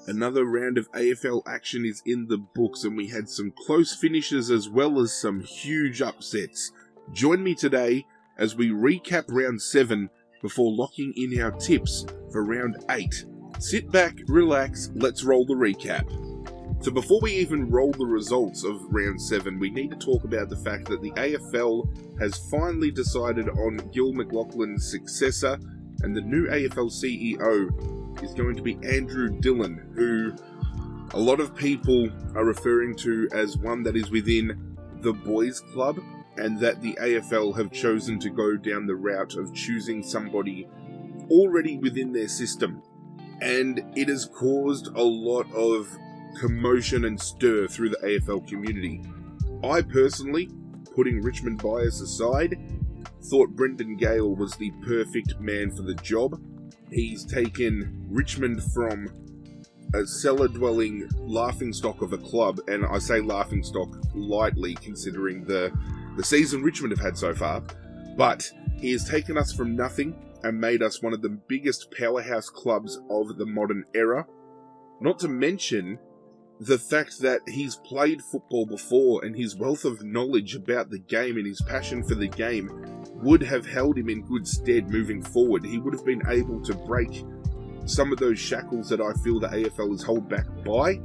Another round of AFL action is in the books, and we had some close finishes as well as some huge upsets. Join me today as we recap round 7 before locking in our tips for round 8. Sit back, relax, let's roll the recap. So before we even roll the results of round 7, we need to talk about the fact that the AFL has finally decided on Gil McLachlan's successor, and the new AFL CEO is going to be Andrew Dillon, who a lot of people are referring to as one that is within the boys' club, and that the AFL have chosen to go down the route of choosing somebody already within their system. And it has caused a lot of commotion and stir through the AFL community. I personally, putting Richmond bias aside, thought Brendan Gale was the perfect man for the job. He's taken Richmond from a cellar-dwelling laughingstock of a club, and I say laughingstock lightly considering the season Richmond have had so far, but he has taken us from nothing and made us one of the biggest powerhouse clubs of the modern era. Not to mention the fact that he's played football before, and his wealth of knowledge about the game and his passion for the game would have held him in good stead moving forward. He would have been able to break some of those shackles that I feel the AFL is held back by.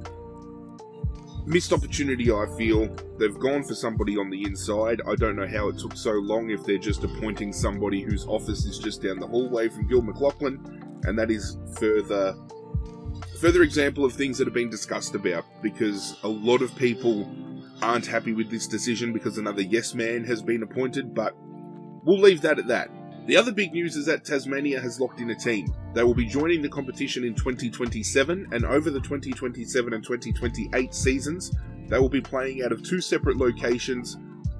Missed opportunity, I feel. They've gone for somebody on the inside. I don't know how it took so long, if they're just appointing somebody whose office is just down the hallway from Gil McLachlan, and that is further example of things that have been discussed about, because a lot of people aren't happy with this decision because another yes man has been appointed, but we'll leave that at that. The other big news is that Tasmania has locked in a team. They will be joining the competition in 2027, and over the 2027 and 2028 seasons, they will be playing out of 2 separate locations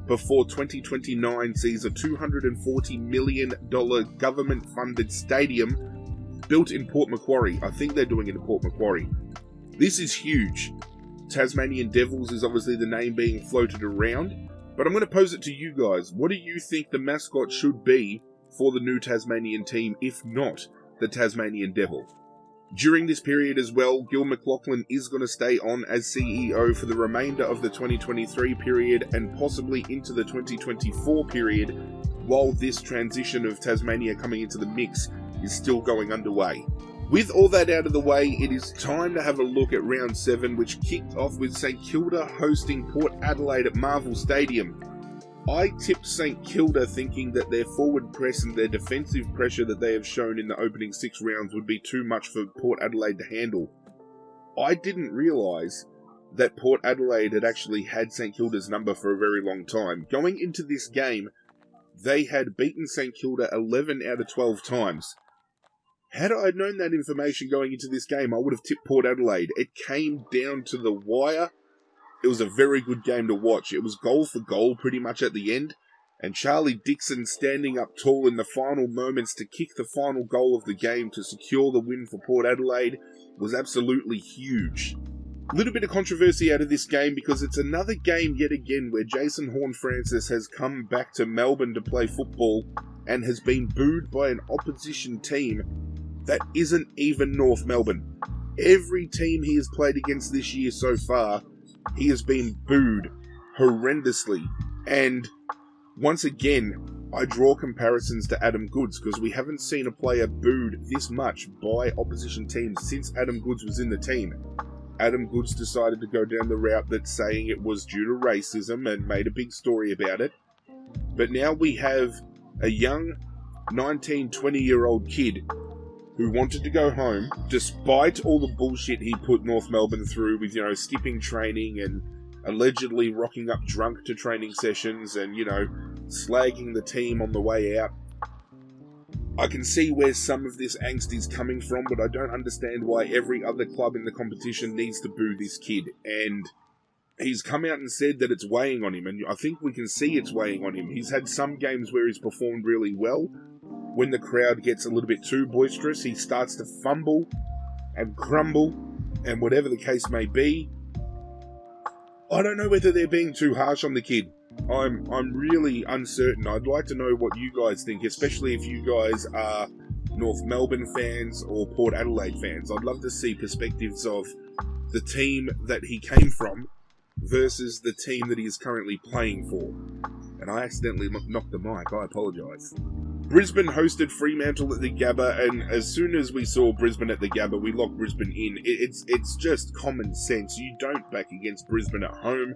before 2029 sees a $240 million government-funded stadium built in Port Macquarie. I think they're doing it in Port Macquarie. This is huge. Tasmanian Devils is obviously the name being floated around, but I'm going to pose it to you guys. What do you think the mascot should be for the new Tasmanian team, if not the Tasmanian Devil? During this period as well, Gil McLachlan is going to stay on as CEO for the remainder of the 2023 period and possibly into the 2024 period, while this transition of Tasmania coming into the mix is still going underway. With all that out of the way, it is time to have a look at round 7, which kicked off with St Kilda hosting Port Adelaide at Marvel Stadium. I tipped St Kilda thinking that their forward press and their defensive pressure that they have shown in the opening 6 rounds would be too much for Port Adelaide to handle. I didn't realise that Port Adelaide had actually had St Kilda's number for a very long time. Going into this game, they had beaten St Kilda 11 out of 12 times. Had I known that information going into this game, I would have tipped Port Adelaide. It came down to the wire. It was a very good game to watch. It was goal for goal pretty much at the end, and Charlie Dixon standing up tall in the final moments to kick the final goal of the game to secure the win for Port Adelaide was absolutely huge. A little bit of controversy out of this game because it's another game yet again where Jason Horne-Francis has come back to Melbourne to play football and has been booed by an opposition team that isn't even North Melbourne. Every team he has played against this year so far, he has been booed horrendously. And once again, I draw comparisons to Adam Goodes because we haven't seen a player booed this much by opposition teams since Adam Goodes was in the team. Adam Goodes decided to go down the route that's saying it was due to racism and made a big story about it. But now we have a young 19, 20-year-old kid who wanted to go home, despite all the bullshit he put North Melbourne through with, skipping training and allegedly rocking up drunk to training sessions and, slagging the team on the way out. I can see where some of this angst is coming from, but I don't understand why every other club in the competition needs to boo this kid. And he's come out and said that it's weighing on him, and I think we can see it's weighing on him. He's had some games where he's performed really well. When the crowd gets a little bit too boisterous, he starts to fumble and crumble, and whatever the case may be. I don't know whether they're being too harsh on the kid. I'm really uncertain. I'd like to know what you guys think, especially if you guys are North Melbourne fans or Port Adelaide fans. I'd love to see perspectives of the team that he came from versus the team that he is currently playing for. And I accidentally knocked the mic, I apologise. Brisbane hosted Fremantle at the Gabba, and as soon as we saw Brisbane at the Gabba, we locked Brisbane in. It's just common sense. You don't back against Brisbane at home,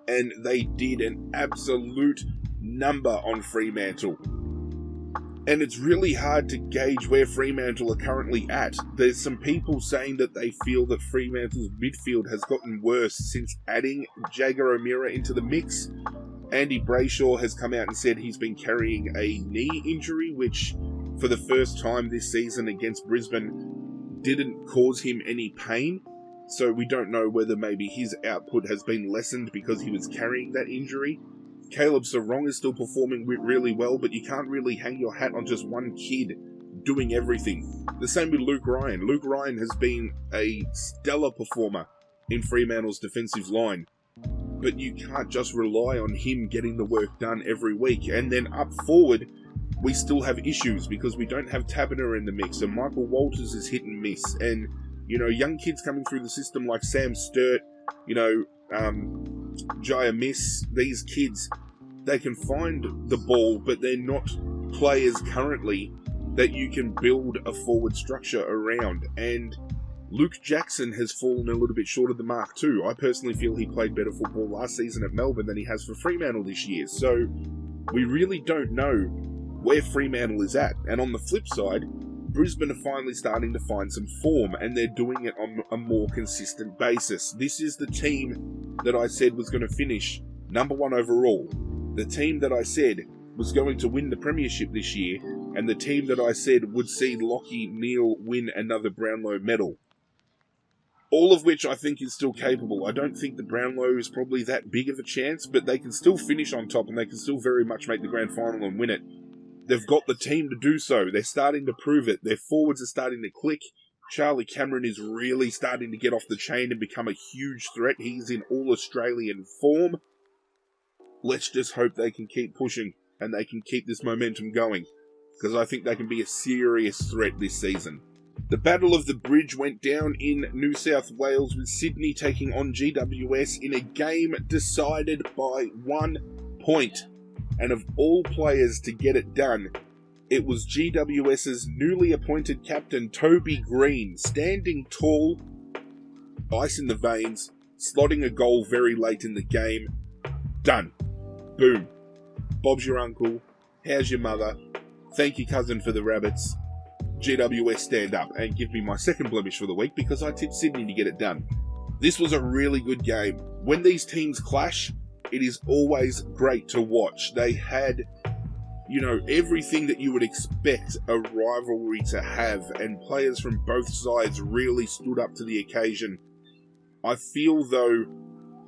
and they did an absolute number on Fremantle. And it's really hard to gauge where Fremantle are currently at. There's some people saying that they feel that Fremantle's midfield has gotten worse since adding Jaeger O'Meara into the mix. Andy Brayshaw has come out and said he's been carrying a knee injury, which for the first time this season against Brisbane didn't cause him any pain. So we don't know whether maybe his output has been lessened because he was carrying that injury. Caleb Sarong is still performing really well, but you can't really hang your hat on just one kid doing everything. The same with Luke Ryan. Luke Ryan has been a stellar performer in Fremantle's defensive line, but you can't just rely on him getting the work done every week. And then up forward, we still have issues because we don't have Taberner in the mix, and Michael Walters is hit and miss. And, you know, young kids coming through the system like Sam Sturt, you know, Jaya Miss, these kids, they can find the ball, but they're not players currently that you can build a forward structure around. And Luke Jackson has fallen a little bit short of the mark too. I personally feel he played better football last season at Melbourne than he has for Fremantle this year. So we really don't know where Fremantle is at. And on the flip side, Brisbane are finally starting to find some form, and they're doing it on a more consistent basis. This is the team that I said was going to finish number 1 overall. The team that I said was going to win the premiership this year, and the team that I said would see Lachie Neale win another Brownlow medal. All of which I think is still capable. I don't think the Brownlow is probably that big of a chance, but they can still finish on top, and they can still very much make the grand final and win it. They've got the team to do so. They're starting to prove it. Their forwards are starting to click. Charlie Cameron is really starting to get off the chain and become a huge threat. He's in all-Australian form. Let's just hope they can keep pushing and they can keep this momentum going, because I think they can be a serious threat this season. The Battle of the Bridge went down in New South Wales, with Sydney taking on GWS in a game decided by 1 point. And of all players to get it done, it was GWS's newly appointed captain, Toby Green, standing tall, ice in the veins, slotting a goal very late in the game. Done. Boom. Bob's your uncle. How's your mother? Thank you, cousin, for the rabbits. GWS stand up, and give me my second blemish for the week because I tipped Sydney to get it done. This was a really good game. When these teams clash, it is always great to watch. They had, you know, everything that you would expect a rivalry to have, and players from both sides really stood up to the occasion. I feel though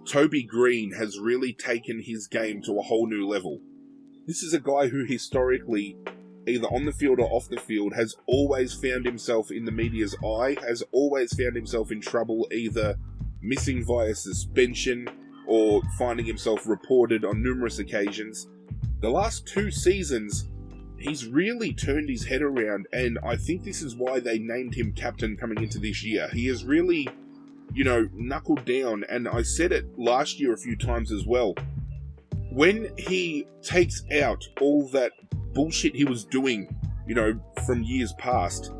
Toby Green has really taken his game to a whole new level. This is a guy who historically, either on the field or off the field, has always found himself in the media's eye, has always found himself in trouble, either missing via suspension or finding himself reported on numerous occasions. The last 2 seasons, he's really turned his head around, and I think this is why they named him captain coming into this year. He has really, you know, knuckled down, and I said it last year a few times as well. When he takes out all that bullshit he was doing, you know, from years past,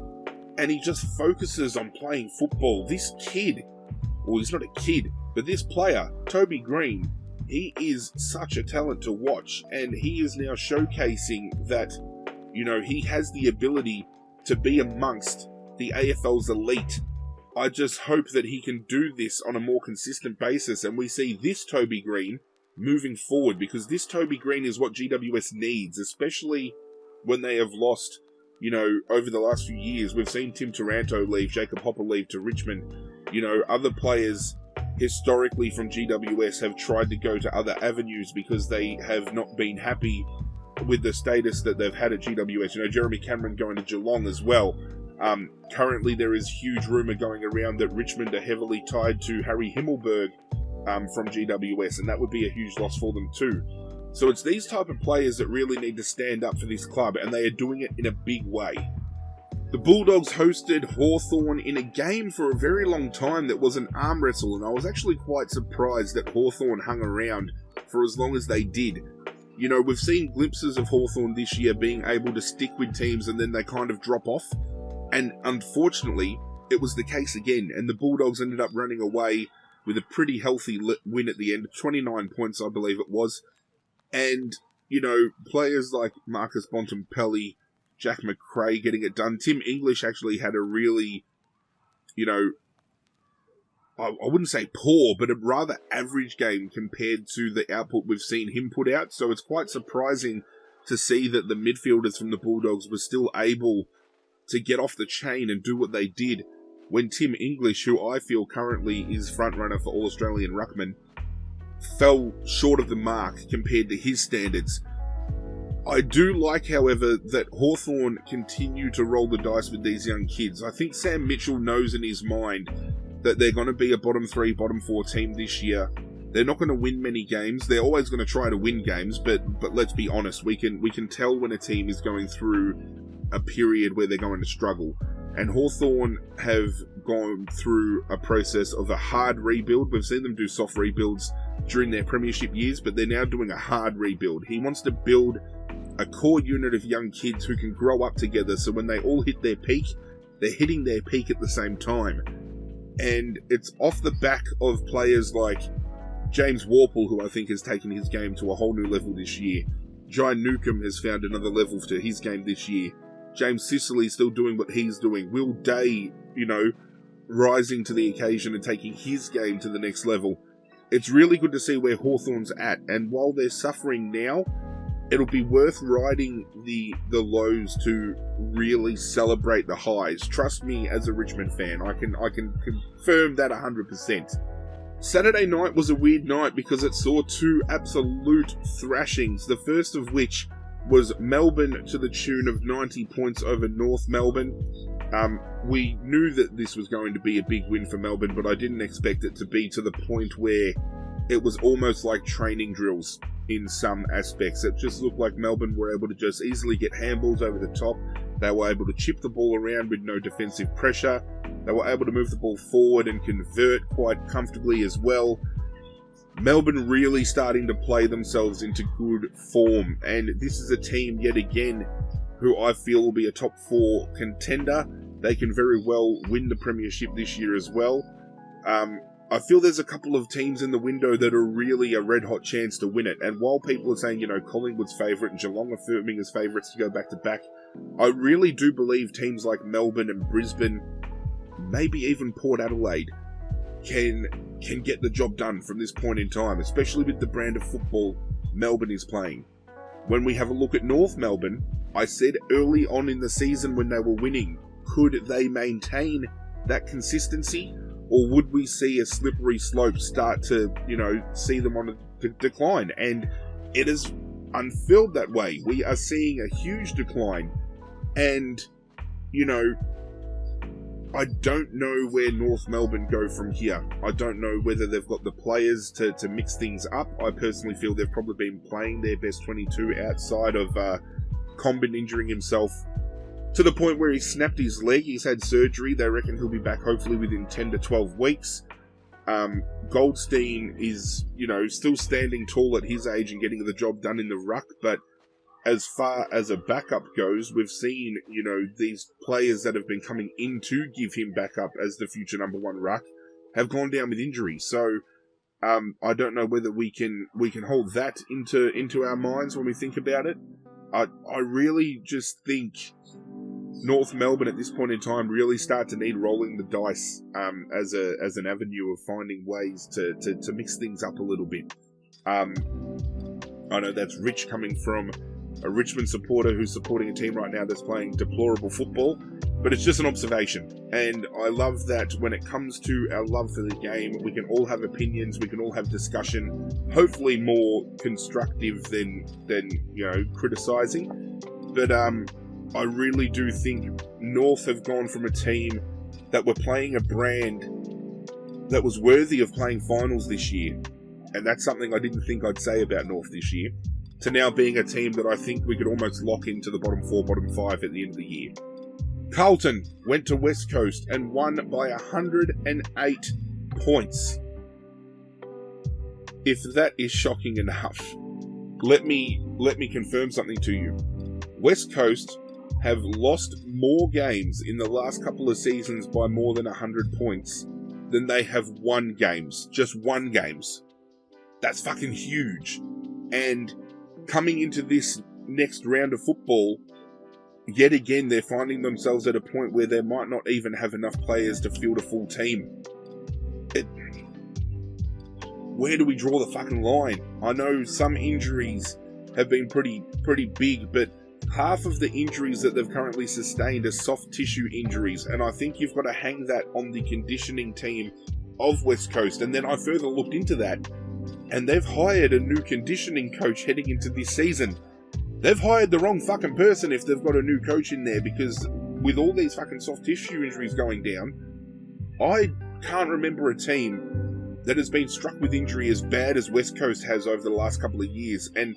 and he just focuses on playing football, this kid, well, he's not a kid, but this player, Toby Green, he is such a talent to watch, and he is now showcasing that, you know, he has the ability to be amongst the AFL's elite. I just hope that he can do this on a more consistent basis, and we see this Toby Green moving forward, because this Toby Green is what GWS needs, especially when they have lost, you know, over the last few years. We've seen Tim Taranto leave, Jacob Hopper leave to Richmond. You know, other players historically from GWS have tried to go to other avenues because they have not been happy with the status that they've had at GWS. You know, Jeremy Cameron going to Geelong as well. Currently there is huge rumour going around that Richmond are heavily tied to Harry Himmelberg from GWS, and that would be a huge loss for them too. So it's these type of players that really need to stand up for this club, and they are doing it in a big way. The Bulldogs hosted Hawthorn in a game for a very long time that was an arm wrestle, and I was actually quite surprised that Hawthorn hung around for as long as they did. You know, we've seen glimpses of Hawthorn this year being able to stick with teams and then they kind of drop off, and unfortunately, it was the case again, and the Bulldogs ended up running away with a pretty healthy win at the end, 29 points I believe it was, and, you know, players like Marcus Bontempelli, Jack McRae getting it done. Tim English actually had a really, you know, I wouldn't say poor, but a rather average game compared to the output we've seen him put out. So it's quite surprising to see that the midfielders from the Bulldogs were still able to get off the chain and do what they did when Tim English, who I feel currently is front-runner for All-Australian Ruckman, fell short of the mark compared to his standards. I do like, however, that Hawthorn continue to roll the dice with these young kids. I think Sam Mitchell knows in his mind that they're going to be a bottom 3, bottom 4 team this year. They're not going to win many games. They're always going to try to win games, but let's be honest, we can tell when a team is going through a period where they're going to struggle. And Hawthorn have gone through a process of a hard rebuild. We've seen them do soft rebuilds during their premiership years, but they're now doing a hard rebuild. He wants to build a core unit of young kids who can grow up together, so when they all hit their peak, they're hitting their peak at the same time. And it's off the back of players like James Warple, who I think has taken his game to a whole new level this year. Jai Newcomb has found another level to his game this year. James Sicily still doing what he's doing. Will Day, you know, rising to the occasion and taking his game to the next level. It's really good to see where Hawthorn's at, and while they're suffering now, it'll be worth riding the lows to really celebrate the highs. Trust me, as a Richmond fan, I can confirm that 100%. Saturday night was a weird night because it saw two absolute thrashings, the first of which was Melbourne to the tune of 90 points over North Melbourne. We knew that this was going to be a big win for Melbourne, but I didn't expect it to be to the point where it was almost like training drills in some aspects. It just looked like Melbourne were able to just easily get handballs over the top. They were able to chip the ball around with no defensive pressure. They were able to move the ball forward and convert quite comfortably as well. Melbourne really starting to play themselves into good form, and this is a team yet again who I feel will be a top 4 contender. They can very well win the premiership this year as well. I feel there's a couple of teams in the window that are really a red-hot chance to win it, and while people are saying, you know, Collingwood's favourite and Geelong are firming as favourites to go back-to-back, I really do believe teams like Melbourne and Brisbane, maybe even Port Adelaide, can get the job done from this point in time, especially with the brand of football Melbourne is playing. When we have a look at North Melbourne, I said early on in the season when they were winning, could they maintain that consistency, or would we see a slippery slope start to, you know, see them on a decline? And it is unfurled that way. We are seeing a huge decline, and, you know, I don't know where North Melbourne go from here. I don't know whether they've got the players to mix things up. I personally feel they've probably been playing their best 22 outside of Combin injuring himself to the point where he snapped his leg. He's had surgery. They reckon he'll be back hopefully within 10 to 12 weeks. Goldstein is, you know, still standing tall at his age and getting the job done in the ruck, but as far as a backup goes, we've seen, you know, these players that have been coming in to give him backup as the future number 1 ruck have gone down with injury. So I don't know whether we can hold that into our minds when we think about it. I really just think North Melbourne at this point in time really start to need rolling the dice as an avenue of finding ways to mix things up a little bit. I know that's Rich coming from a Richmond supporter who's supporting a team right now that's playing deplorable football, but it's just an observation. And I love that when it comes to our love for the game, we can all have opinions, we can all have discussion, hopefully more constructive than you know, criticising. But I really do think North have gone from a team that were playing a brand that was worthy of playing finals this year, and that's something I didn't think I'd say about North this year, to now being a team that I think we could almost lock into the bottom 4, bottom 5 at the end of the year. Carlton went to West Coast and won by 108 points. If that is shocking enough, let me confirm something to you. West Coast have lost more games in the last couple of seasons by more than 100 points than they have won games. Just won games. That's fucking huge. And coming into this next round of football, yet again, they're finding themselves at a point where they might not even have enough players to field a full team. Where do we draw the fucking line? I know some injuries have been pretty big, but half of the injuries that they've currently sustained are soft tissue injuries, and I think you've got to hang that on the conditioning team of West Coast. And then I further looked into that, and they've hired a new conditioning coach heading into this season. They've hired the wrong fucking person if they've got a new coach in there, because with all these fucking soft tissue injuries going down, I can't remember a team that has been struck with injury as bad as West Coast has over the last couple of years. And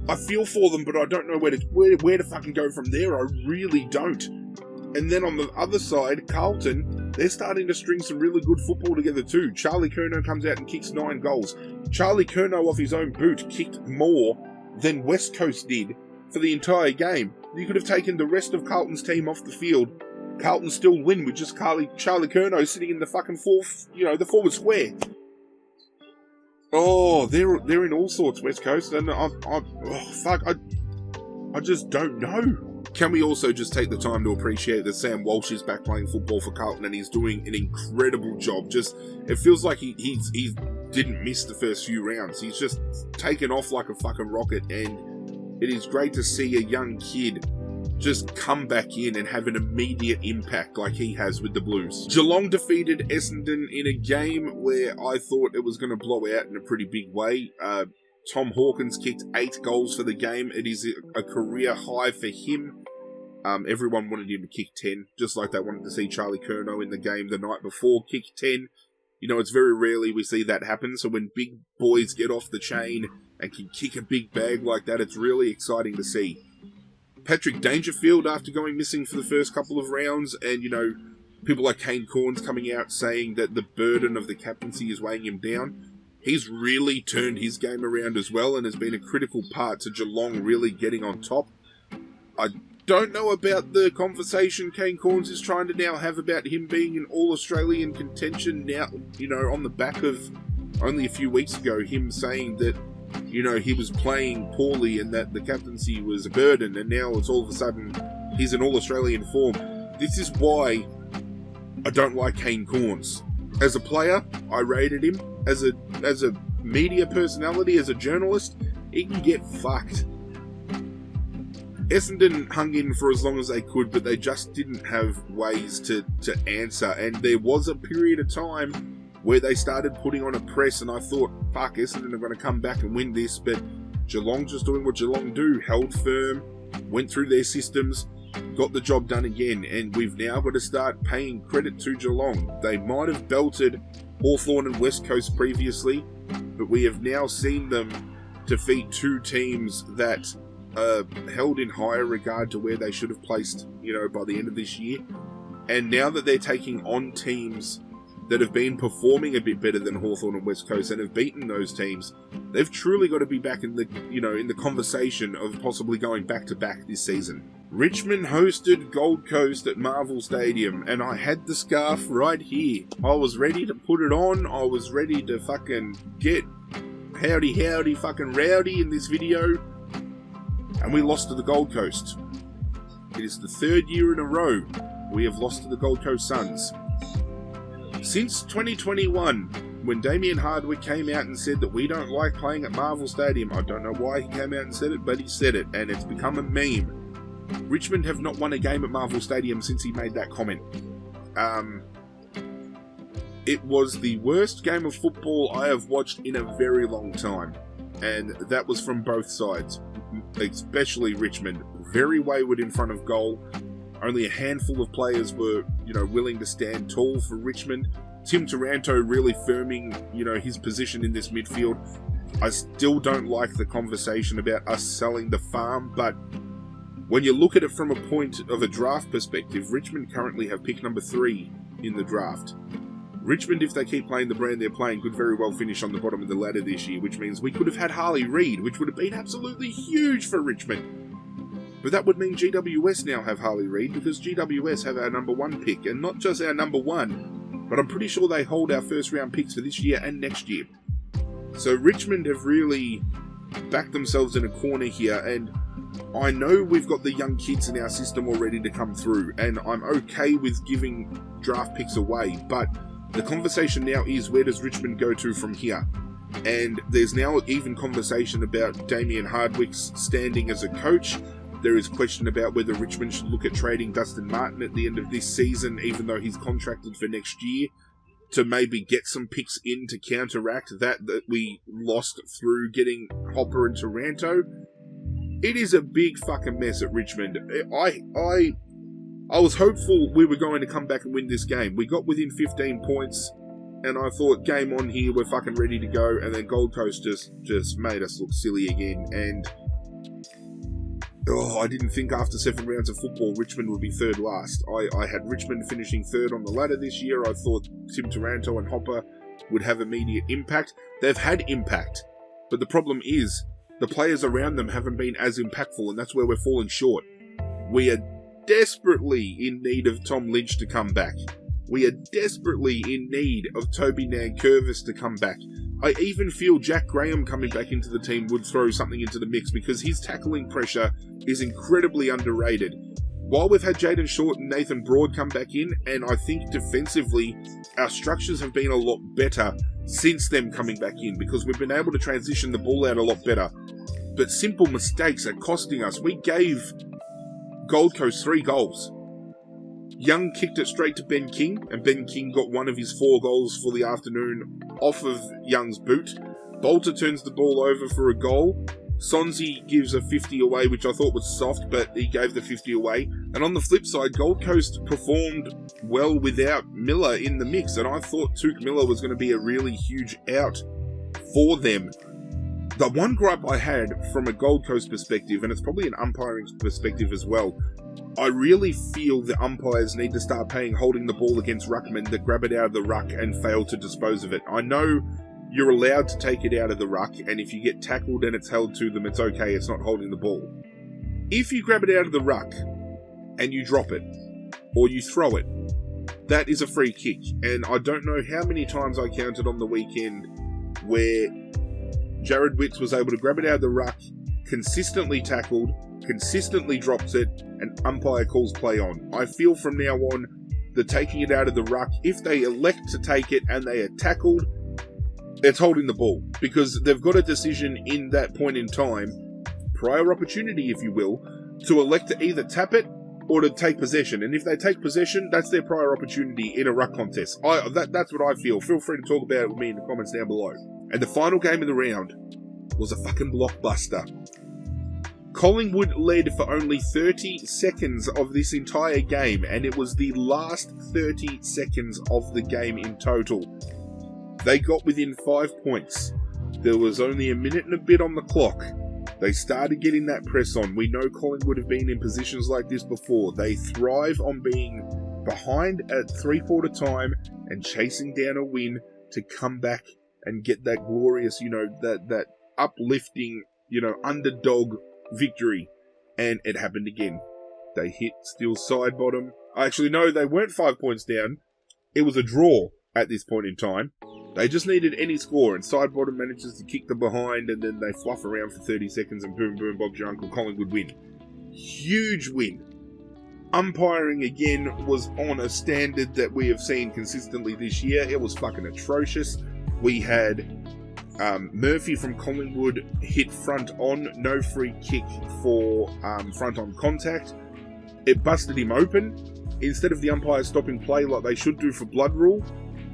I feel for them, but I don't know where to fucking go from there. I really don't. And then on the other side, Carlton, they're starting to string some really good football together too. Charlie Curnow comes out and kicks 9 goals. Charlie Curnow off his own boot kicked more than West Coast did for the entire game. You could have taken the rest of Carlton's team off the field. Carlton still win with just Charlie Curnow sitting in the fucking the forward square. Oh, they're in all sorts, West Coast, and I just don't know. Can we also just take the time to appreciate that Sam Walsh is back playing football for Carlton and he's doing an incredible job? Just, it feels like he didn't miss the first few rounds. He's just taken off like a fucking rocket, and it is great to see a young kid just come back in and have an immediate impact like he has with the Blues. Geelong defeated Essendon in a game where I thought it was going to blow out in a pretty big way. Tom Hawkins kicked 8 goals for the game. It is a career high for him. Everyone wanted him to kick 10, just like they wanted to see Charlie Curnow in the game the night before kick 10. You know, it's very rarely we see that happen, so when big boys get off the chain and can kick a big bag like that, it's really exciting to see. Patrick Dangerfield, after going missing for the first couple of rounds, and, people like Kane Cornes coming out saying that the burden of the captaincy is weighing him down, he's really turned his game around as well and has been a critical part to Geelong really getting on top. I don't know about the conversation Kane Cornes is trying to now have about him being in All-Australian contention now, on the back of only a few weeks ago, him saying that he was playing poorly and that the captaincy was a burden, and now it's all of a sudden he's in All-Australian form. This is why I don't like Kane Cornes. As a player, I rated him. As a media personality, as a journalist, he can get fucked. Essendon hung in for as long as they could, but they just didn't have ways to answer, and there was a period of time where they started putting on a press, and I thought, fuck, Essendon are going to come back and win this, but Geelong just doing what Geelong do, held firm, went through their systems, got the job done again, and we've now got to start paying credit to Geelong. They might have belted Hawthorn and West Coast previously, but we have now seen them defeat 2 teams that are held in higher regard to where they should have placed, by the end of this year. And now that they're taking on teams that have been performing a bit better than Hawthorn and West Coast and have beaten those teams, they've truly got to be back in the, in the conversation of possibly going back-to-back this season. Richmond hosted Gold Coast at Marvel Stadium, and I had the scarf right here. I was ready to put it on. I was ready to fucking get howdy fucking rowdy in this video, and we lost to the Gold Coast. It is the 3rd year in a row we have lost to the Gold Coast Suns. Since 2021, when Damien Hardwick came out and said that we don't like playing at Marvel Stadium, I don't know why he came out and said it, but he said it, and it's become a meme. Richmond have not won a game at Marvel Stadium since he made that comment. It was the worst game of football I have watched in a very long time, and that was from both sides, especially Richmond. Very wayward in front of goal. Only a handful of players were, willing to stand tall for Richmond. Tim Taranto really firming, his position in this midfield. I still don't like the conversation about us selling the farm, but when you look at it from a point of a draft perspective, Richmond currently have pick number 3 in the draft. Richmond, if they keep playing the brand they're playing, could very well finish on the bottom of the ladder this year, which means we could have had Harley Reid, which would have been absolutely huge for Richmond. But that would mean GWS now have Harley Reid, because GWS have our number 1 pick, and not just our number 1, but I'm pretty sure they hold our first round picks for this year and next year. So Richmond have really backed themselves in a corner here, and I know we've got the young kids in our system already to come through, and I'm okay with giving draft picks away, but the conversation now is, where does Richmond go to from here? And there's now even conversation about Damien Hardwick's standing as a coach. There is question about whether Richmond should look at trading Dustin Martin at the end of this season, even though he's contracted for next year, to maybe get some picks in to counteract that we lost through getting Hopper and Taranto. It is a big fucking mess at Richmond. I was hopeful we were going to come back and win this game. We got within 15 points, and I thought, game on here, we're fucking ready to go, and then Gold Coast just made us look silly again, and I didn't think after 7 rounds of football Richmond would be third last. I had Richmond finishing third on the ladder this year. I thought Tim Taranto and Hopper would have immediate impact. They've had impact, but the problem is the players around them haven't been as impactful, and that's where we're falling short. We are desperately in need of Tom Lynch to come back. We are desperately in need of Toby Nankervis to come back. I even feel Jack Graham coming back into the team would throw something into the mix, because his tackling pressure is incredibly underrated. While we've had Jaden Short and Nathan Broad come back in, and I think defensively our structures have been a lot better since them coming back in, because we've been able to transition the ball out a lot better. But simple mistakes are costing us. We gave Gold Coast 3 goals. Young kicked it straight to Ben King, and Ben King got one of his 4 goals for the afternoon off of Young's boot. Bolter turns the ball over for a goal. Sonzi gives a 50 away, which I thought was soft, but he gave the 50 away. And on the flip side, Gold Coast performed well without Miller in the mix, and I thought Tuke Miller was going to be a really huge out for them. The one gripe I had from a Gold Coast perspective, and it's probably an umpiring perspective as well, I really feel the umpires need to start paying holding the ball against ruckmen that grab it out of the ruck and fail to dispose of it. I know you're allowed to take it out of the ruck, and if you get tackled and it's held to them, it's okay, it's not holding the ball. If you grab it out of the ruck and you drop it, or you throw it, that is a free kick. And I don't know how many times I counted on the weekend where Jared Witts was able to grab it out of the ruck, consistently tackled, consistently drops it, and umpire calls play on. I feel from now on, the taking it out of the ruck, if they elect to take it and they are tackled, it's holding the ball, because they've got a decision in that point in time, prior opportunity if you will, to elect to either tap it or to take possession. And if they take possession, that's their prior opportunity in a ruck contest. That's what I feel. Feel free to talk about it with me in the comments down below. And the final game of the round was a fucking blockbuster. Collingwood led for only 30 seconds of this entire game, and it was the last 30 seconds of the game in total. They got within 5 points. There was only a minute and a bit on the clock. They started getting that press on. We know Collingwood have been in positions like this before. They thrive on being behind at 3/4 time and chasing down a win to come back and get that glorious, that uplifting, underdog victory. And it happened again. They hit Steele's side bottom. Actually, no, they weren't 5 points down. It was a draw at this point in time. They just needed any score, and side bottom manages to kick them behind, and then they fluff around for 30 seconds, and boom, boom, Bob's your uncle, Collingwood win. Huge win. Umpiring, again, was on a standard that we have seen consistently this year. It was fucking atrocious. We had Murphy from Collingwood hit front on, no free kick for front on contact. It busted him open. Instead of the umpires stopping play like they should do for blood rule,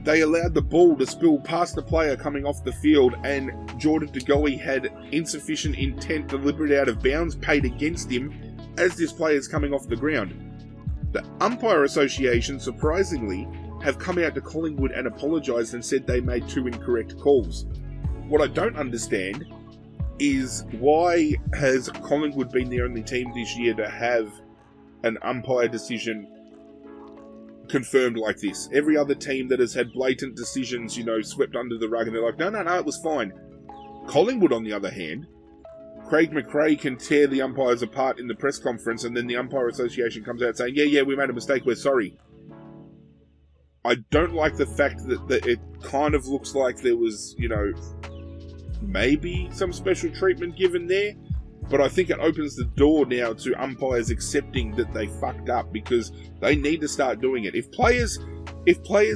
they allowed the ball to spill past the player coming off the field, and Jordan De Goey had insufficient intent, deliberate out of bounds, paid against him as this player is coming off the ground. The Umpire Association, surprisingly, have come out to Collingwood and apologised and said they made 2 incorrect calls. what I don't understand is why has Collingwood been the only team this year to have an umpire decision confirmed like this? Every other team that has had blatant decisions, swept under the rug, and they're like, no, it was fine. Collingwood, on the other hand, Craig McRae can tear the umpires apart in the press conference, and then the Umpire Association comes out saying, yeah, we made a mistake, we're sorry. I don't like the fact that it kind of looks like there was, maybe some special treatment given there, but I think it opens the door now to umpires accepting that they fucked up, because they need to start doing it. If players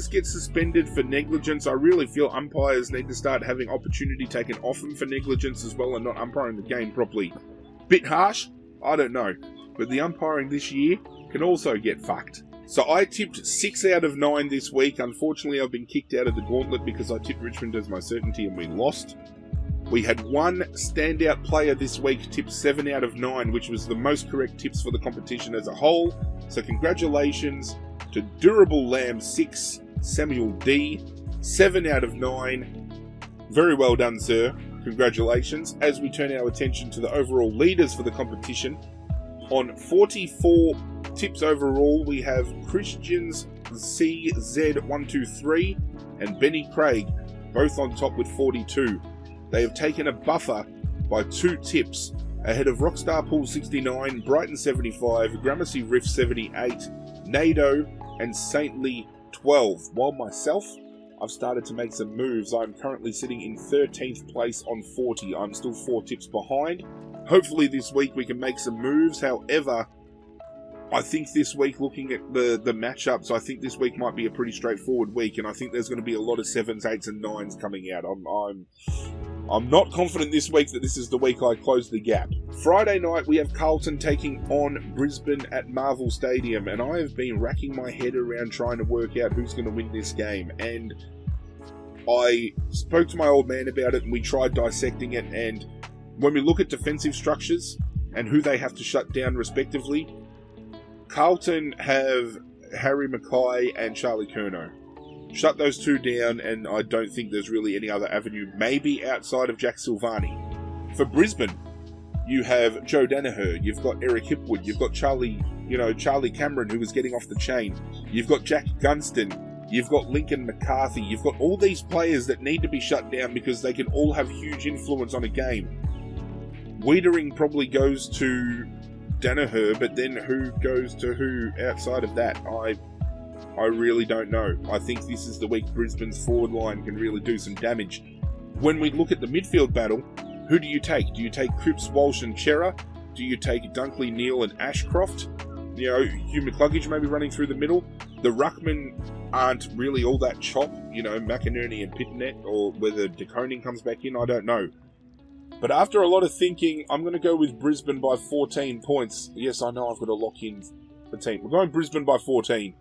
get suspended for negligence, I really feel umpires need to start having opportunity taken off them for negligence as well, and not umpiring the game properly. Bit harsh? I don't know. But the umpiring this year can also get fucked. So I tipped 6 out of 9 this week. Unfortunately, I've been kicked out of the gauntlet because I tipped Richmond as my certainty and we lost. We had one standout player this week tip 7 out of 9, which was the most correct tips for the competition as a whole. So congratulations to Durable Lamb 6, Samuel D, 7 out of 9. Very well done, sir. Congratulations. As we turn our attention to the overall leaders for the competition, on 44 tips overall, we have Christians CZ123 and Benny Craig, both on top with 42. They have taken a buffer by 2 tips ahead of Rockstar Pool 69, Brighton 75, Gramercy Riff 78, NATO and Saintly 12. While myself, I've started to make some moves. I'm currently sitting in 13th place on 40. I'm still 4 tips behind. Hopefully this week we can make some moves. However, I think this week, looking at the matchups, I think this week might be a pretty straightforward week, and I think there's going to be a lot of 7s, 8s and 9s coming out. I'm not confident this week that this is the week I close the gap. Friday night, we have Carlton taking on Brisbane at Marvel Stadium, and I have been racking my head around trying to work out who's going to win this game. And I spoke to my old man about it, and we tried dissecting it, and when we look at defensive structures and who they have to shut down respectively, Carlton have Harry Mackay and Charlie Curnow. Shut those 2 down, and I don't think there's really any other avenue, maybe outside of Jack Silvani. For Brisbane, you have Joe Danaher, you've got Eric Hipwood, you've got Charlie Cameron, who was getting off the chain, you've got Jack Gunston, you've got Lincoln McCarthy, you've got all these players that need to be shut down because they can all have huge influence on a game. Wiedering probably goes to Danaher, but then who goes to who outside of that? I really don't know. I think this is the week Brisbane's forward line can really do some damage. When we look at the midfield battle, who do you take? Do you take Cripps, Walsh and Chera? Do you take Dunkley, Neal and Ashcroft? Hugh McCluggage maybe running through the middle. The ruckmen aren't really all that chop. McInerney and Pittonet, or whether De Koning comes back in, I don't know. But after a lot of thinking, I'm going to go with Brisbane by 14 points. Yes, I know I've got to lock in the team. We're going Brisbane by 14.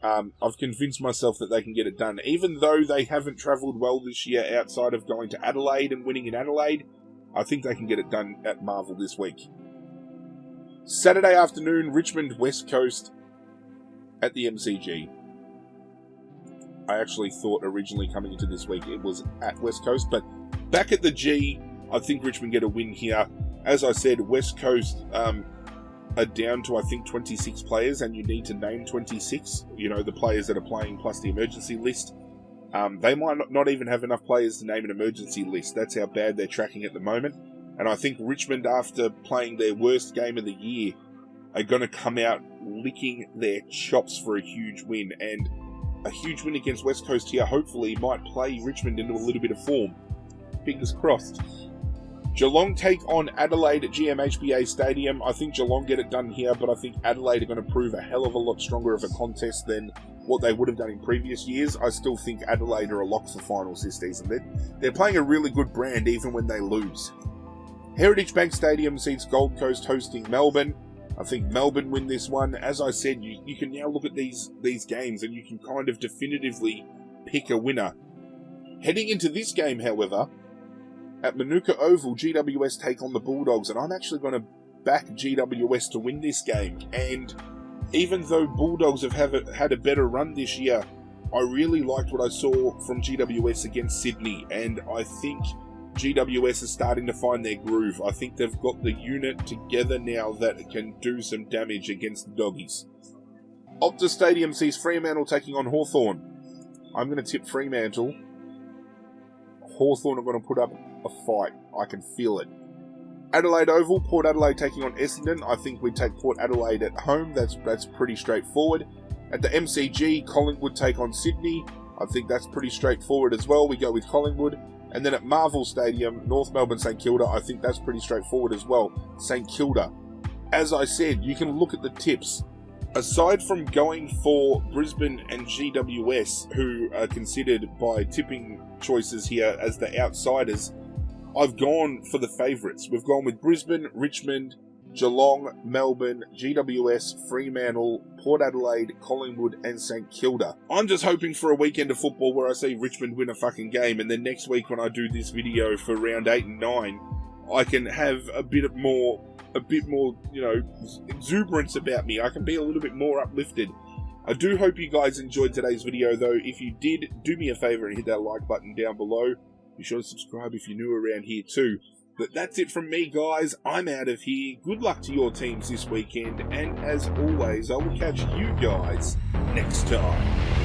I've convinced myself that they can get it done. Even though they haven't travelled well this year outside of going to Adelaide and winning in Adelaide, I think they can get it done at Marvel this week. Saturday afternoon, Richmond West Coast at the MCG. I actually thought originally coming into this week it was at West Coast, but back at the G, I think Richmond get a win here. As I said, West Coast are down to, I think, 26 players, and you need to name 26, the players that are playing plus the emergency list. They might not even have enough players to name an emergency list. That's how bad they're tracking at the moment. And I think Richmond, after playing their worst game of the year, are going to come out licking their chops for a huge win. And a huge win against West Coast here, hopefully, might play Richmond into a little bit of form. Fingers crossed. Geelong take on Adelaide at GMHBA Stadium. I think Geelong get it done here, but I think Adelaide are going to prove a hell of a lot stronger of a contest than what they would have done in previous years. I still think Adelaide are a lock for finals this season. They're playing a really good brand even when they lose. Heritage Bank Stadium sees Gold Coast hosting Melbourne. I think Melbourne win this one. As I said, you can now look at these games and you can kind of definitively pick a winner. Heading into this game, however, at Manuka Oval, GWS take on the Bulldogs, and I'm actually going to back GWS to win this game. And even though Bulldogs have had a better run this year, I really liked what I saw from GWS against Sydney, and I think GWS is starting to find their groove. I think they've got the unit together now that can do some damage against the doggies. Optus Stadium sees Fremantle taking on Hawthorn. I'm going to tip Fremantle. Hawthorn are going to put up a fight. I can feel it. Adelaide Oval, Port Adelaide taking on Essendon. I think we take Port Adelaide at home. That's pretty straightforward. At the MCG, Collingwood take on Sydney. I think that's pretty straightforward as well. We go with Collingwood. And then at Marvel Stadium, North Melbourne St Kilda, I think that's pretty straightforward as well. St Kilda. As I said, you can look at the tips. Aside from going for Brisbane and GWS, who are considered by tipping choices here as the outsiders, I've gone for the favourites. We've gone with Brisbane, Richmond, Geelong, Melbourne, GWS, Fremantle, Port Adelaide, Collingwood and St Kilda. I'm just hoping for a weekend of football where I see Richmond win a fucking game, and then next week when I do this video for round 8 and 9, I can have a bit more, exuberance about me. I can be a little bit more uplifted. I do hope you guys enjoyed today's video though. If you did, do me a favour and hit that like button down below. Be sure to subscribe if you're new around here too. But that's it from me, guys. I'm out of here. Good luck to your teams this weekend. And as always, I will catch you guys next time.